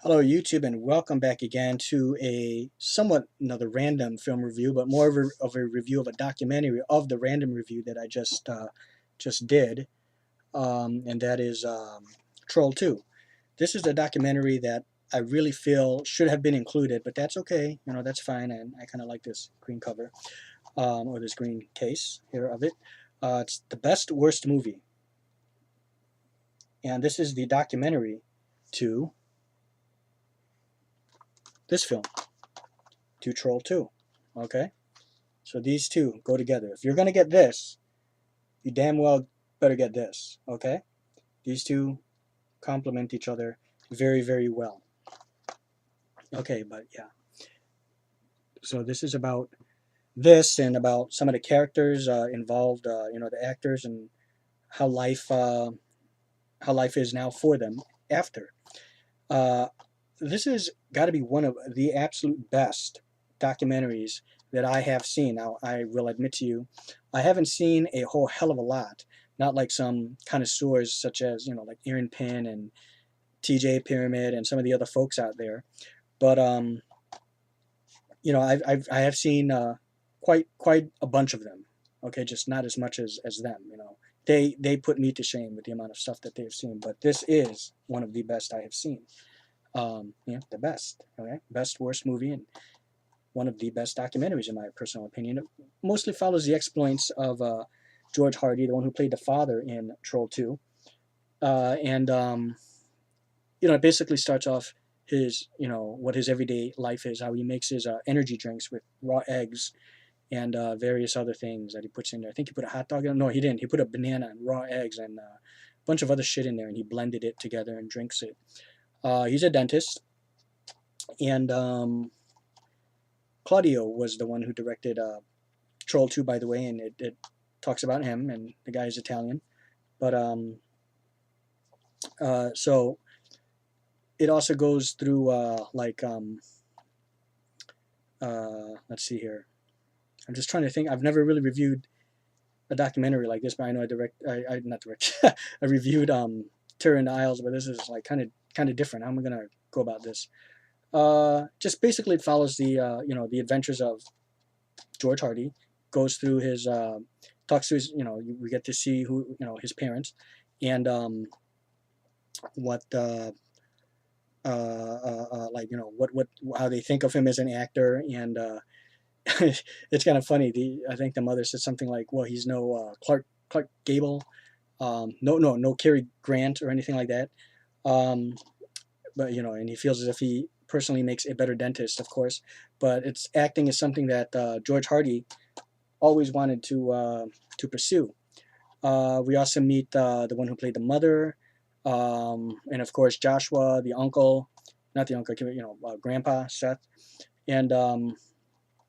Hello YouTube, and welcome back again to a somewhat another random film review, but more of a review of a documentary of the random review that I just did, and that is Troll 2. This is a documentary that I really feel should have been included, but that's okay. That's fine, and I kind of like this green cover, or this green case here of it. It's the best worst movie, and this is the documentary to this film, to Troll 2. Okay? So these two go together. If you're going to get this, you damn well better get this. Okay? These two complement each other very, very well. Okay, but yeah. So this is about this and about some of the characters involved, the actors, and how life uh, how life is now for them after. Uh, this has got to be one of the absolute best documentaries that I have seen. Now, I will admit to you, I haven't seen a whole hell of a lot. Not like some connoisseurs such as, like Aaron Penn and TJ Pyramid and some of the other folks out there. But, I have seen quite a bunch of them. Okay, just not as much as them. They put me to shame with the amount of stuff that they've seen. But this is one of the best I have seen. The best. Okay, best worst movie and one of the best documentaries in my personal opinion. It mostly follows the exploits of George Hardy, the one who played the father in Troll 2, and it basically starts off his what his everyday life is, how he makes his energy drinks with raw eggs and various other things that he puts in there. I think he put a hot dog in. No, he didn't. He put a banana and raw eggs and a bunch of other shit in there, and he blended it together and drinks it. He's a dentist, and Claudio was the one who directed Troll 2, by the way, and it talks about him, and the guy is Italian. But so it also goes through let's see here. I'm just trying to think. I've never really reviewed a documentary like this, but I know I not direct. I reviewed Terror in the Isles, but this is like kind of different. How am I gonna go about this? Just basically it follows the adventures of George Hardy, goes through his talks to his, we get to see who, his parents, and what what how they think of him as an actor. And it's kind of funny. I think the mother said something like, well, he's no Clark Gable, no Cary Grant or anything like that. um, but and he feels as if he personally makes a better dentist, of course. But it's acting is something that George Hardy always wanted to pursue. We also meet the one who played the mother, and of course Joshua, the uncle, not the uncle, Grandpa Seth, and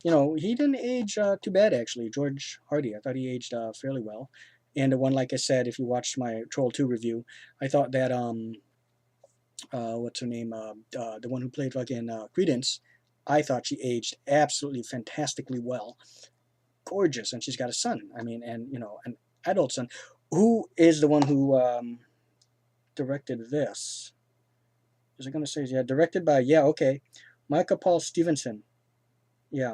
he didn't age too bad actually. George Hardy, I thought he aged fairly well. And the one, like I said, if you watched my Troll 2 review, I thought that what's her name, the one who played fucking Credence, I thought she aged absolutely fantastically well, gorgeous, and she's got a son. I mean, and an adult son. Who is the one who directed this? Is it going to say, yeah, directed by, yeah, okay, Micah Paul Stevenson. Yeah.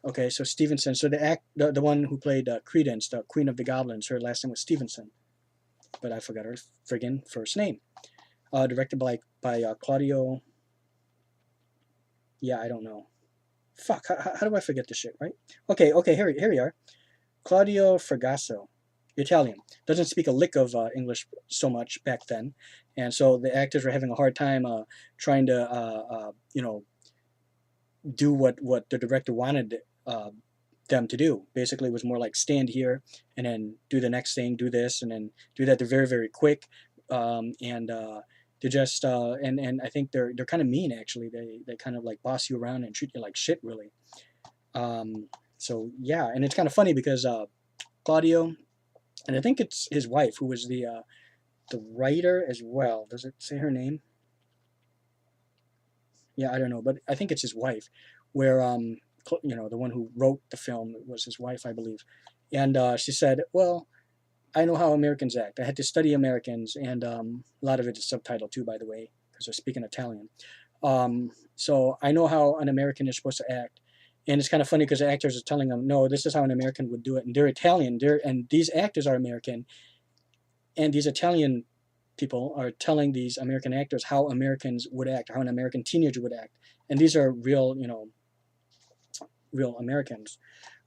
Okay, so Stevenson. So the one who played Credence, the Queen of the Goblins, her last name was Stevenson, but I forgot her friggin' first name. Directed by Claudio. Yeah, I don't know. Fuck. How do I forget this shit? Right? Okay. Here we are. Claudio Fragasso, Italian. Doesn't speak a lick of English so much back then, and so the actors were having a hard time trying to do what the director wanted them to do. Basically, it was more like stand here and then do the next thing, do this, and then do that. They're very very quick, and they're just and I think they're kind of mean actually. They kind of like boss you around and treat you like shit really. So yeah, and it's kind of funny because Claudio, and I think it's his wife who was the writer as well. Does it say her name? Yeah, I don't know, but I think it's his wife, where the one who wrote the film was his wife, I believe, and she said, "Well, I know how Americans act. I had to study Americans, and a lot of it is subtitled too, by the way, because they're speaking Italian. So I know how an American is supposed to act. And it's kind of funny because the actors are telling them, no, this is how an American would do it. And they're Italian. And these actors are American. And these Italian people are telling these American actors how Americans would act, how an American teenager would act. And these are real, real Americans.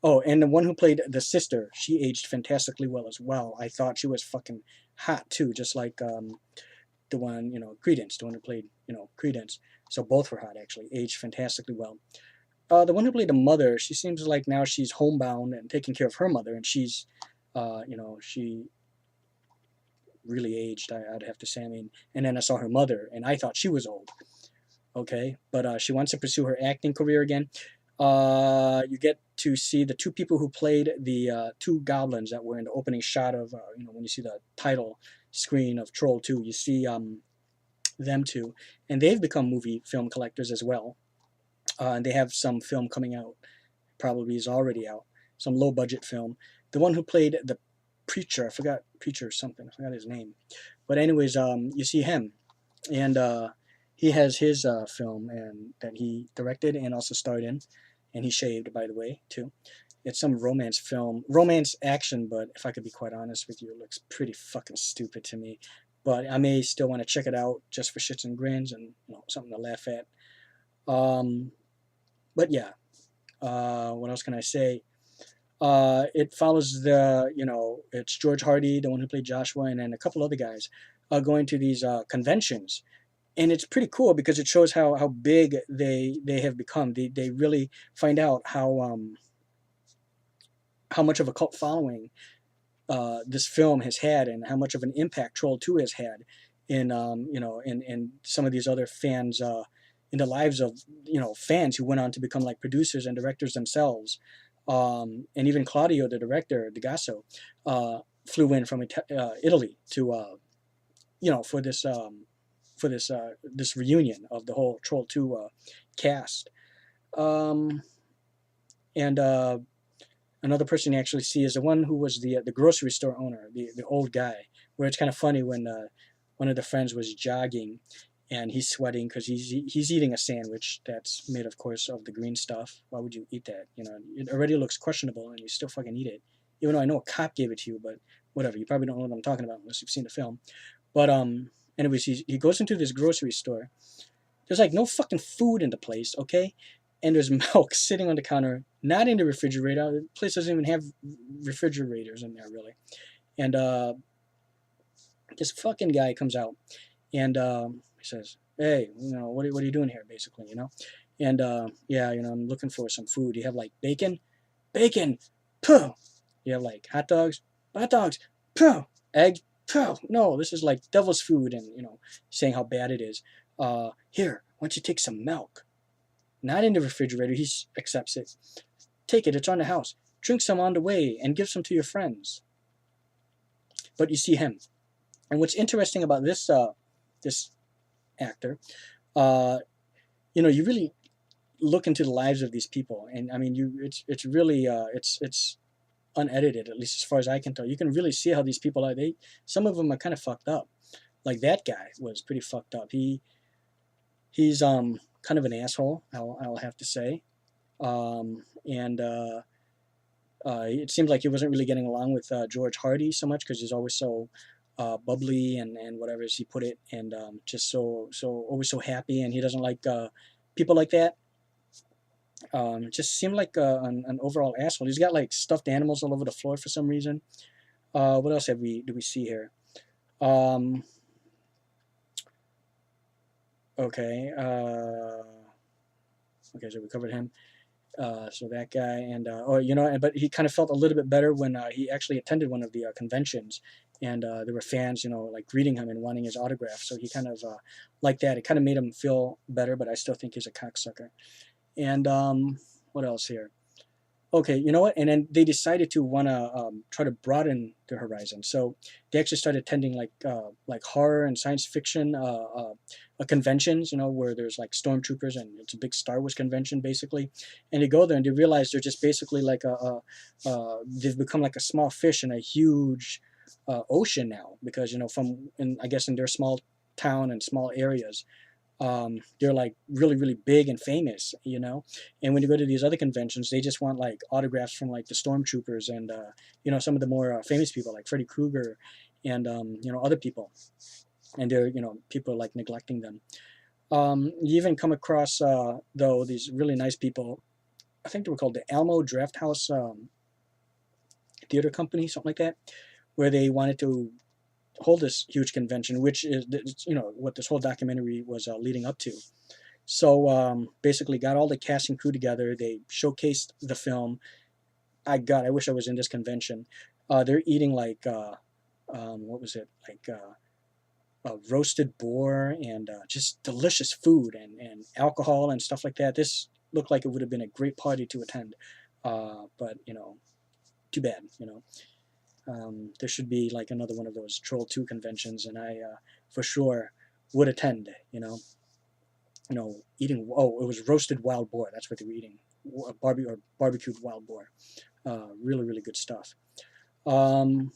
Oh, and the one who played the sister, she aged fantastically well as well. I thought she was fucking hot too, just like the one, Credence, the one who played, Credence. So both were hot, actually, aged fantastically well. The one who played the mother, she seems like now she's homebound and taking care of her mother, and she's, she really aged, I'd have to say. I mean, and then I saw her mother, and I thought she was old. Okay, but she wants to pursue her acting career again. You get to see the two people who played the two goblins that were in the opening shot of, when you see the title screen of Troll 2, you see them two, and they've become movie film collectors as well. And they have some film coming out, probably is already out, some low budget film. The one who played the preacher, I forgot, preacher something, I forgot his name. But anyways, you see him, and he has his film and that he directed and also starred in, and he shaved, by the way, too. It's some romance film, romance action, but if I could be quite honest with you, it looks pretty fucking stupid to me. But I may still want to check it out just for shits and grins and something to laugh at. But yeah, what else can I say? It follows it's George Hardy, the one who played Joshua, and then a couple other guys going to these conventions. And it's pretty cool because it shows how big they have become. They really find out how much of a cult following this film has had, and how much of an impact Troll 2 has had in in some of these other fans, in the lives of fans who went on to become like producers and directors themselves. And even Claudio, the director, DeGasso, flew in from Italy to for this this reunion of the whole Troll 2 cast. And another person you actually see is the one who was the grocery store owner, the old guy, where it's kind of funny when one of the friends was jogging and he's sweating because he's eating a sandwich that's made, of course, of the green stuff. Why would you eat that? It already looks questionable and you still fucking eat it. Even though I know a cop gave it to you, but whatever. You probably don't know what I'm talking about unless you've seen the film. But anyways, he goes into this grocery store. There's like no fucking food in the place, okay? And there's milk sitting on the counter, not in the refrigerator. The place doesn't even have refrigerators in there, really. And this fucking guy comes out, and he says, "Hey, what are you doing here, basically, And yeah, I'm looking for some food. You have like bacon, puh. You have like hot dogs, puh. Eggs, puh. No, this is like devil's food," and saying how bad it is. Here, why don't you take some milk? Not in the refrigerator. He accepts it. Take it. It's on the house. Drink some on the way and give some to your friends. But you see him. And what's interesting about this this actor, you really look into the lives of these people, and I mean, it's really it's unedited, at least as far as I can tell. You can really see how these people are. Some of them are kind of fucked up. Like that guy was pretty fucked up. He's kind of an asshole, I'll have to say. And it seemed like he wasn't really getting along with George Hardy so much because he's always so bubbly and whatever as he put it, and just so always so happy, and he doesn't like people like that. It just seemed like an overall asshole. He's got like stuffed animals all over the floor for some reason. What else do we see here? Okay. Okay, so we covered him. So that guy, and but he kind of felt a little bit better when he actually attended one of the conventions, and there were fans, like greeting him and wanting his autograph. So he kind of liked that. It kind of made him feel better, but I still think he's a cocksucker. And what else here? Okay, you know what? And then they decided to want to try to broaden their horizon. So they actually started attending like horror and science fiction conventions, where there's like stormtroopers, and it's a big Star Wars convention basically. And they go there and they realize they're just basically like they've become like a small fish in a huge ocean now, because I guess in their small town and small areas, they're like really, really big and famous, you know. And when you go to these other conventions, they just want like autographs from like the stormtroopers and you know, some of the more famous people like Freddy Krueger and you know, other people. And they're, you know, people are like neglecting them. You even come across though these really nice people. I think they were called the Alamo Drafthouse Theater Company, something like that, where they wanted to hold this huge convention, which is, you know, what this whole documentary was leading up to. So basically, got all the cast and crew together. They showcased the film. I wish I was in this convention. They're eating like what was it, like roasted boar and just delicious food and alcohol and stuff like that. This looked like it would have been a great party to attend, but you know, too bad. You know, there should be like another one of those Troll 2 conventions, and I for sure would attend. You know, eating. Oh, it was roasted wild boar. That's what they were eating. Barbecued wild boar. Really, really good stuff. Um,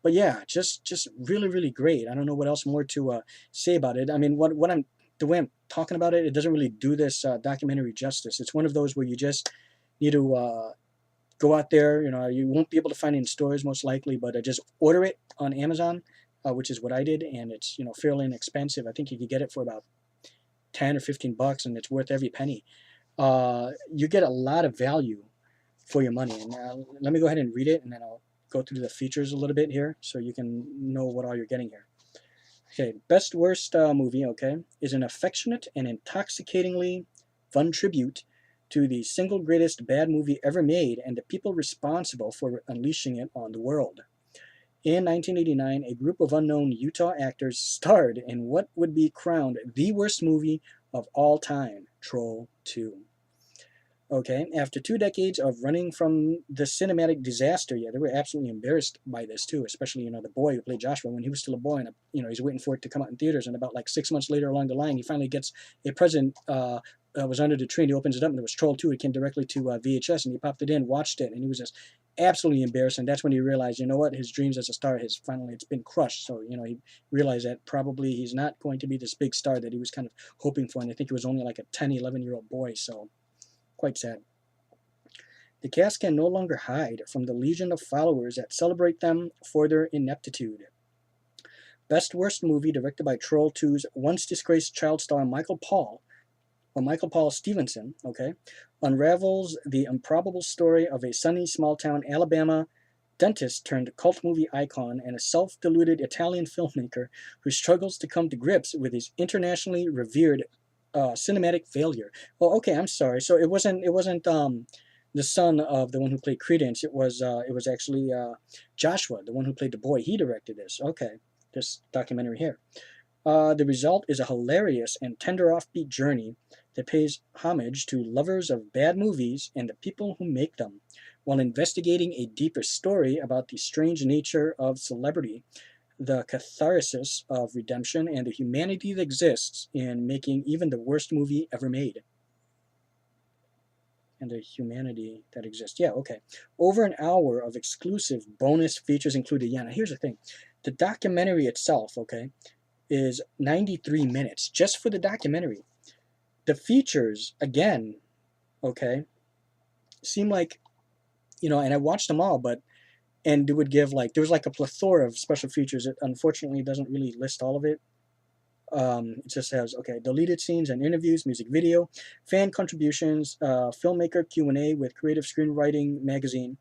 but yeah, just really, really great. I don't know what else more to say about it. I mean, what I'm the way I'm talking about it, it doesn't really do this documentary justice. It's one of those where you just need to go out there. You know, you won't be able to find it in stores most likely, but just order it on Amazon, which is what I did, and it's, you know, fairly inexpensive. I think you could get it for about 10 or 15 bucks, and it's worth every penny. You get a lot of value for your money. And let me go ahead and read it, and then I'll go through the features a little bit here so you can know what all you're getting here. Okay, best worst movie, okay, is an affectionate and intoxicatingly fun tribute to the single greatest bad movie ever made and the people responsible for unleashing it on the world. In 1989, a group of unknown Utah actors starred in what would be crowned the worst movie of all time, Troll 2. Okay, after 2 decades of running from the cinematic disaster, yeah, they were absolutely embarrassed by this too, especially, you know, the boy who played Joshua when he was still a boy, and you know, he's waiting for it to come out in theaters, and about like 6 months later along the line, he finally gets a present. Was under the tree, and he opens it up, and there was Troll 2. It came directly to VHS, and he popped it in, watched it, and he was just absolutely embarrassed. And that's when he realized, you know what, his dreams as a star has finally, it's been crushed. So, you know, he realized that probably he's not going to be this big star that he was kind of hoping for, and I think he was only like a 10, 11-year-old boy. So, quite sad. The cast can no longer hide from the legion of followers that celebrate them for their ineptitude. Best Worst Movie, directed by Troll 2's once disgraced child star Michael Paul Stevenson, okay, unravels the improbable story of a sunny small-town Alabama dentist turned cult movie icon and a self-deluded Italian filmmaker who struggles to come to grips with his internationally revered cinematic failure. Oh, okay, I'm sorry. So it wasn't the son of the one who played Credence. It was actually Joshua, the one who played the boy. He directed this. Okay, this documentary here. The result is a hilarious and tender offbeat journey that pays homage to lovers of bad movies and the people who make them, while investigating a deeper story about the strange nature of celebrity, the catharsis of redemption, and the humanity that exists in making even the worst movie ever made. And the humanity that exists. Yeah, okay. Over an hour of exclusive bonus features included. Yeah, now here's the thing. The documentary itself, okay, is 93 minutes just for the documentary. The features, again, okay, seem like, you know, and I watched them all, but, and it would give like, there was like a plethora of special features. It unfortunately doesn't really list all of it. It just has, okay, deleted scenes and interviews, music video, fan contributions, filmmaker Q&A with Creative Screenwriting Magazine,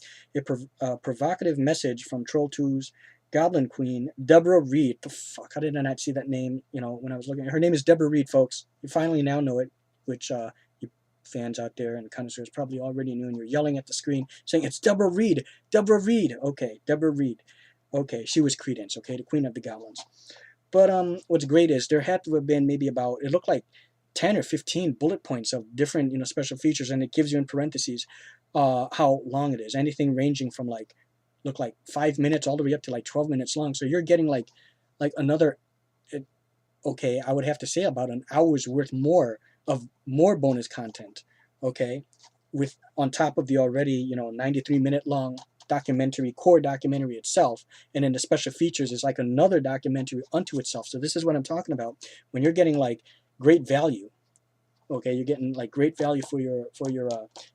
a provocative message from Troll 2's Goblin Queen, Deborah Reed. The fuck, how did I not see that name, you know, when I was looking? Her name is Deborah Reed, folks. You finally now know it, which you fans out there and connoisseurs probably already knew, and you're yelling at the screen saying, it's Deborah Reed, Deborah Reed. Okay, Deborah Reed. Okay, she was Credence, okay, the Queen of the Goblins. But what's great is there had to have been maybe about, it looked like 10 or 15 bullet points of different, you know, special features, and it gives you in parentheses how long it is. Anything ranging from like, look like 5 minutes all the way up to like 12 minutes long. So you're getting like another, okay, I would have to say about an hour's worth more of more bonus content, okay, with on top of the already, you know, 93-minute long documentary, core documentary itself, and then the special features is like another documentary unto itself. So this is what I'm talking about when you're getting like great value. Okay, you're getting like great value for your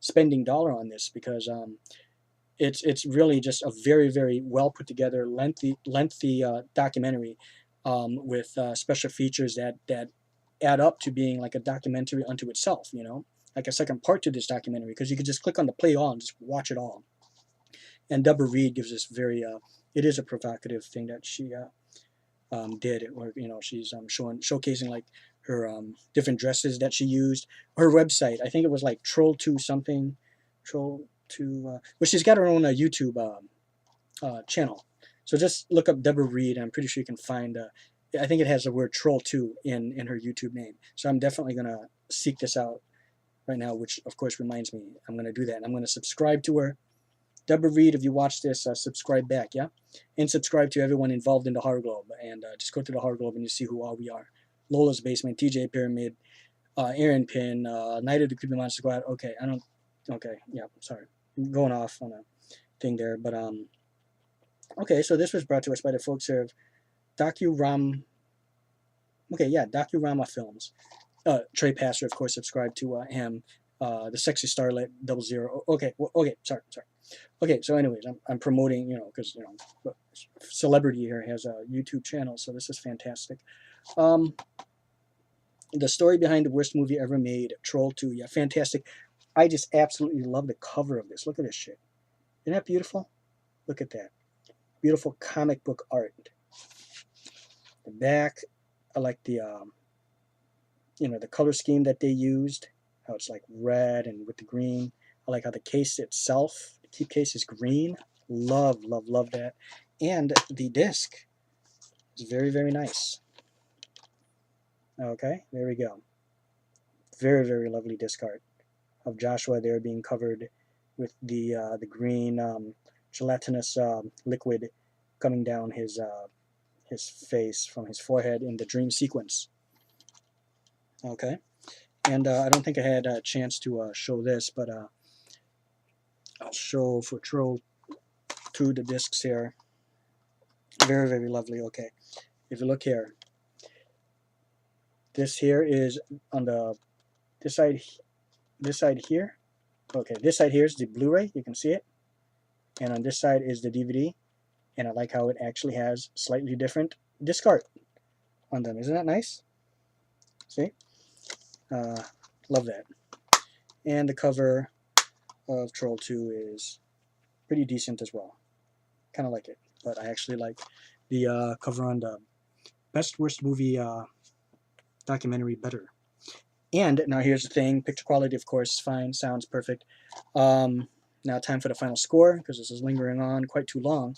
spending dollar on this, because it's really just a very, very well put together, lengthy documentary, with special features that add up to being like a documentary unto itself. You know, like a second part to this documentary, because you could just click on the play all and just watch it all. And Deborah Reed gives this very it is a provocative thing that she did, or you know, she's showcasing like her different dresses that she used. Her website, I think it was like Troll2 something, Troll2. Well, she's got her own YouTube channel. So just look up Deborah Reed. I'm pretty sure you can find. I think it has the word Troll2 in her YouTube name. So I'm definitely gonna seek this out right now. Which of course reminds me, I'm gonna do that. I'm gonna subscribe to her. Deborah Reed, if you watch this, subscribe back, yeah? And subscribe to everyone involved in the Horror Globe. And just go to the Horror Globe and you see who all we are. Lola's Basement, TJ Pyramid, Aaron Pin, Night of the Creepy Monster Squad. Okay, I don't... Okay, yeah, sorry. I'm going off on a thing there. But, okay, so this was brought to us by the folks here of Docu-Ram... Okay, yeah, Docu-Rama Films. Trey Passer, of course, subscribed to him. The Sexy Starlet, 00. Okay, okay, sorry. Okay, so anyways, I'm promoting, you know, because, you know, celebrity here has a YouTube channel, so this is fantastic. The story behind the worst movie ever made, Troll2, yeah, fantastic. I just absolutely love the cover of this. Look at this shit. Isn't that beautiful? Look at that. Beautiful comic book art. The back, I like the, you know, the color scheme that they used, how it's like red and with the green. I like how the case itself, the keep case is green. Love that. And the disc is very, very nice. Okay, there we go. Very, very lovely disc art of Joshua there being covered with the green gelatinous liquid coming down his face from his forehead in the dream sequence. Okay, and I don't think I had a chance to show this, but I'll show for Troll 2 the discs here. Very, very lovely. Okay, if you look here, this here is on the this side here. Okay, this side here is the Blu-ray. You can see it, and on this side is the DVD. And I like how it actually has slightly different disc art on them. Isn't that nice? See? Love that. And the cover of Troll 2 is pretty decent as well. Kind of like it, but I actually like the cover on the Best Worst Movie documentary better. And now here's the thing. Picture quality, of course, is fine. Sounds perfect. Now time for the final score, because this is lingering on quite too long.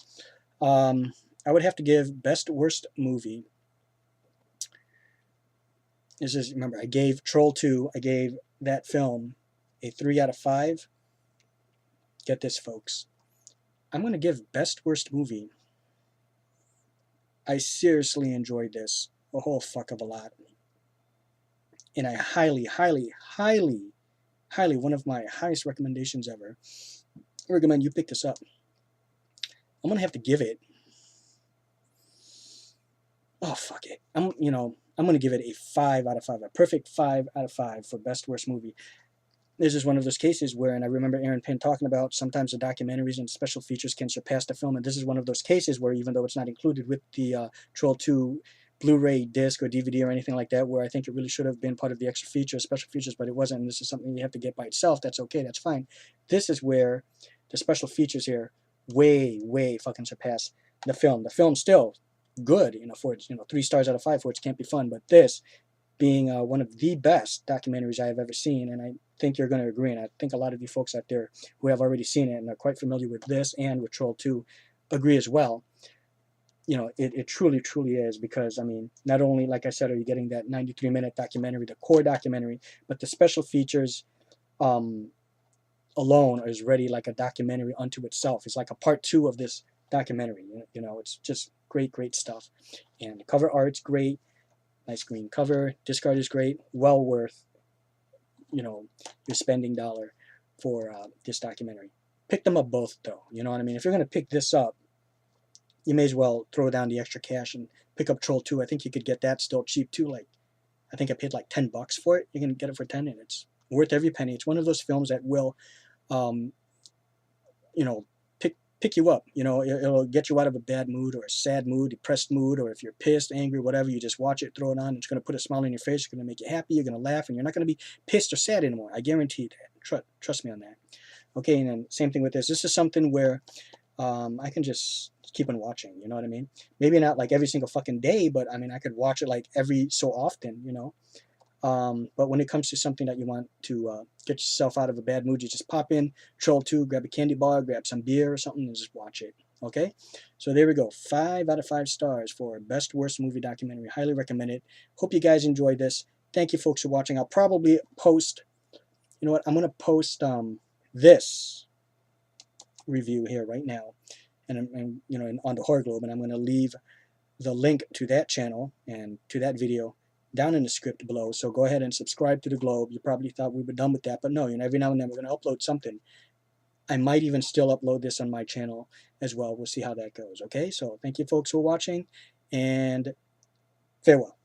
I would have to give Best Worst Movie. This is, remember, I gave Troll 2, I gave that film a 3 out of 5. Get this, folks. I'm going to give Best Worst Movie. I seriously enjoyed this a whole fuck of a lot. And I highly, one of my highest recommendations ever, I recommend you pick this up. I'm going to have to give it, oh, fuck it. I'm going to give it a 5 out of 5, a perfect 5 out of 5 for Best Worst Movie. This is one of those cases where, and I remember Aaron Penn talking about, sometimes the documentaries and special features can surpass the film, and this is one of those cases where, even though it's not included with the Troll 2 Blu-ray disc or DVD or anything like that, where I think it really should have been part of the extra features, special features, but it wasn't, and this is something you have to get by itself. That's okay, that's fine. This is where the special features here way fucking surpass the film. The film's still good, you know, for its, 3 stars out of 5 for its campy fun, but this being one of the best documentaries I have ever seen, and I think you're going to agree, and I think a lot of you folks out there who have already seen it and are quite familiar with this and with Troll 2 agree as well. It truly is, because, I mean, not only, like I said, are you getting that 93-minute documentary, the core documentary, but the special features alone is ready like a documentary unto itself. It's like a part 2 of this documentary. It's just great stuff. And the cover art's great. Nice green cover. Disc art is great. Well worth, your spending dollar for this documentary. Pick them up both, though. You know what I mean? If you're going to pick this up, you may as well throw down the extra cash and pick up Troll 2. I think you could get that still cheap, too, like I think I paid like $10 for it. You can get it for 10, and it's worth every penny. It's one of those films that will, you know, pick you up. You know, it'll get you out of a bad mood or a sad mood, depressed mood, or if you're pissed, angry, whatever, you just watch it, throw it on. It's going to put a smile on your face. It's going to make you happy. You're going to laugh, and you're not going to be pissed or sad anymore. I guarantee that. Trust me on that. Okay, and then same thing with this. This is something where I can just keep on watching. You know what I mean? Maybe not like every single fucking day, but I mean, I could watch it like every so often. You know. But when it comes to something that you want to get yourself out of a bad mood, you just pop in Troll 2, grab a candy bar, grab some beer or something, and just watch it. Okay? So there we go. 5 out of 5 stars for Best Worst Movie Documentary. Highly recommend it. Hope you guys enjoyed this. Thank you, folks, for watching. I'll probably post, you know what, I'm going to post this review here right now, and you know, on the Horror Globe, and I'm going to leave the link to that channel and to that video down in the script below. So go ahead and subscribe to the Globe. You probably thought we were done with that, but no, you know, every now and then we're going to upload something. I might even still upload this on my channel as well. We'll see how that goes. Okay, so thank you folks for watching, and farewell.